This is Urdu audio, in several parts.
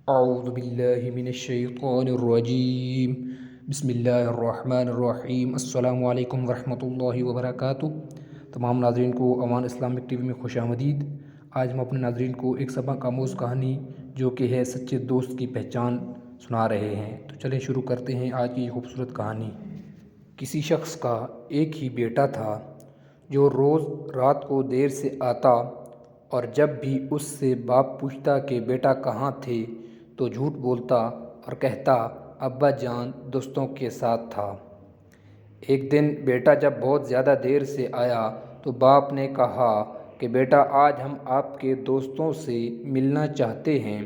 اعوذ باللہ من الشیطان الرجیم بسم اللہ الرحمن الرحیم۔ السلام علیکم ورحمۃ اللہ وبرکاتہ۔ تمام ناظرین کو امان اسلامک ٹی وی میں خوش آمدید۔ آج ہم اپنے ناظرین کو ایک سبق آموز کہانی جو کہ ہے سچے دوست کی پہچان سنا رہے ہیں۔ تو چلیں شروع کرتے ہیں آج کی یہ خوبصورت کہانی۔ کسی شخص کا ایک ہی بیٹا تھا جو روز رات کو دیر سے آتا اور جب بھی اس سے باپ پوچھتا کہ بیٹا کہاں تھے تو جھوٹ بولتا اور کہتا ابا جان دوستوں کے ساتھ تھا۔ ایک دن بیٹا جب بہت زیادہ دیر سے آیا تو باپ نے کہا کہ بیٹا آج ہم آپ کے دوستوں سے ملنا چاہتے ہیں۔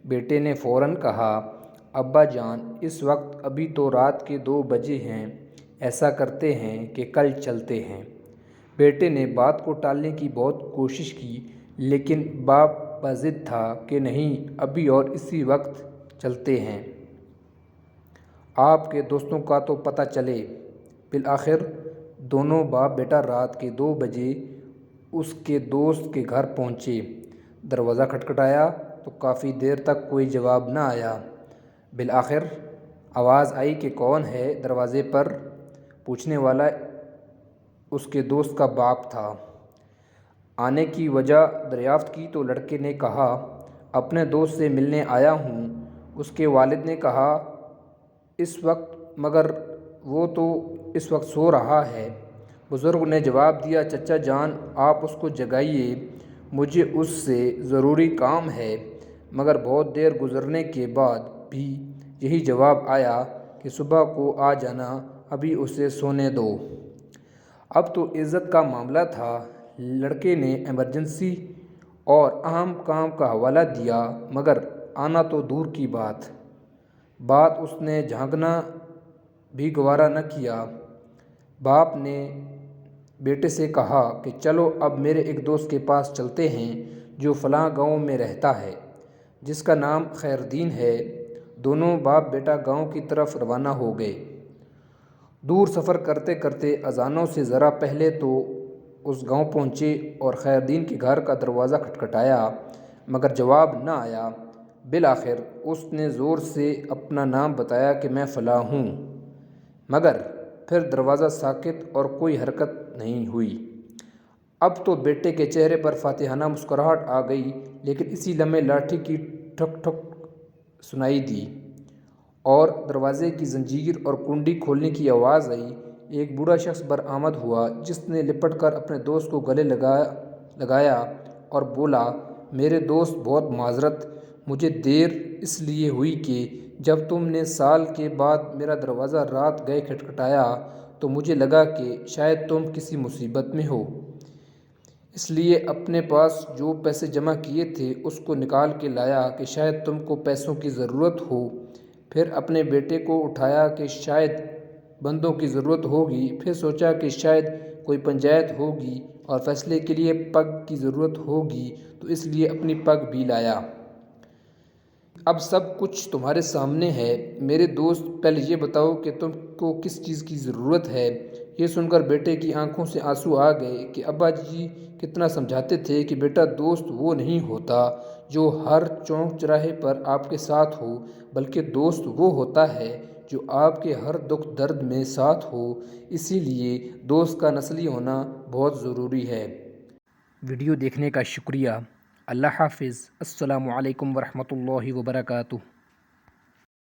بیٹے نے فوراً کہا ابا جان اس وقت ابھی تو رات کے 2 بجے ہیں، ایسا کرتے ہیں کہ کل چلتے ہیں۔ بیٹے نے بات کو ٹالنے کی بہت کوشش کی لیکن باپ پر ضد تھا کہ نہیں ابھی اور اسی وقت چلتے ہیں، آپ کے دوستوں کا تو پتہ چلے۔ بالآخر دونوں باپ بیٹا رات کے 2 بجے اس کے دوست کے گھر پہنچے۔ دروازہ کھٹکھٹایا تو کافی دیر تک کوئی جواب نہ آیا۔ بالآخر آواز آئی کہ کون ہے دروازے پر؟ پوچھنے والا اس کے دوست کا باپ تھا۔ آنے کی وجہ دریافت کی تو لڑکے نے کہا اپنے دوست سے ملنے آیا ہوں۔ اس کے والد نے کہا اس وقت؟ مگر وہ تو اس وقت سو رہا ہے۔ بزرگ نے جواب دیا چچا جان آپ اس کو جگائیے، مجھے اس سے ضروری کام ہے۔ مگر بہت دیر گزرنے کے بعد بھی یہی جواب آیا کہ صبح کو آ جانا، ابھی اسے سونے دو۔ اب تو عزت کا معاملہ تھا۔ لڑکے نے ایمرجنسی اور اہم کام کا حوالہ دیا مگر آنا تو دور کی بات اس نے جھانکنا بھی گوارا نہ کیا۔ باپ نے بیٹے سے کہا کہ چلو اب میرے ایک دوست کے پاس چلتے ہیں جو فلاں گاؤں میں رہتا ہے، جس کا نام خیردین ہے۔ دونوں باپ بیٹا گاؤں کی طرف روانہ ہو گئے۔ دور سفر کرتے کرتے اذانوں سے ذرا پہلے تو اس گاؤں پہنچے اور خیردین کے گھر کا دروازہ کھٹکھٹایا مگر جواب نہ آیا۔ بالآخر اس نے زور سے اپنا نام بتایا کہ میں فلاں ہوں، مگر پھر دروازہ ساکت اور کوئی حرکت نہیں ہوئی۔ اب تو بیٹے کے چہرے پر فاتحانہ مسکراہٹ آ گئی لیکن اسی لمحے لاٹھی کی ٹھک ٹھک سنائی دی اور دروازے کی زنجیر اور کنڈی کھولنے کی آواز آئی۔ ایک بوڑھا شخص برآمد ہوا جس نے لپٹ کر اپنے دوست کو گلے لگایا اور بولا میرے دوست بہت معذرت، مجھے دیر اس لیے ہوئی کہ جب تم نے سال کے بعد میرا دروازہ رات گئے کھٹکھٹایا تو مجھے لگا کہ شاید تم کسی مصیبت میں ہو، اس لیے اپنے پاس جو پیسے جمع کیے تھے اس کو نکال کے لایا کہ شاید تم کو پیسوں کی ضرورت ہو۔ پھر اپنے بیٹے کو اٹھایا کہ شاید بندوں کی ضرورت ہوگی، پھر سوچا کہ شاید کوئی پنچایت ہوگی اور فیصلے کے لیے پگ کی ضرورت ہوگی تو اس لیے اپنی پگ بھی لایا۔ اب سب کچھ تمہارے سامنے ہے میرے دوست، پہلے یہ بتاؤ کہ تم کو کس چیز کی ضرورت ہے؟ یہ سن کر بیٹے کی آنکھوں سے آنسو آ گئے کہ ابا جی کتنا سمجھاتے تھے کہ بیٹا دوست وہ نہیں ہوتا جو ہر چوک چراہے پر آپ کے ساتھ ہو، بلکہ دوست وہ ہوتا ہے جو آپ کے ہر دکھ درد میں ساتھ ہو۔ اسی لیے دوست کا نسلی ہونا بہت ضروری ہے۔ ویڈیو دیکھنے کا شکریہ۔ اللہ حافظ۔ السلام علیکم ورحمۃ اللہ وبرکاتہ۔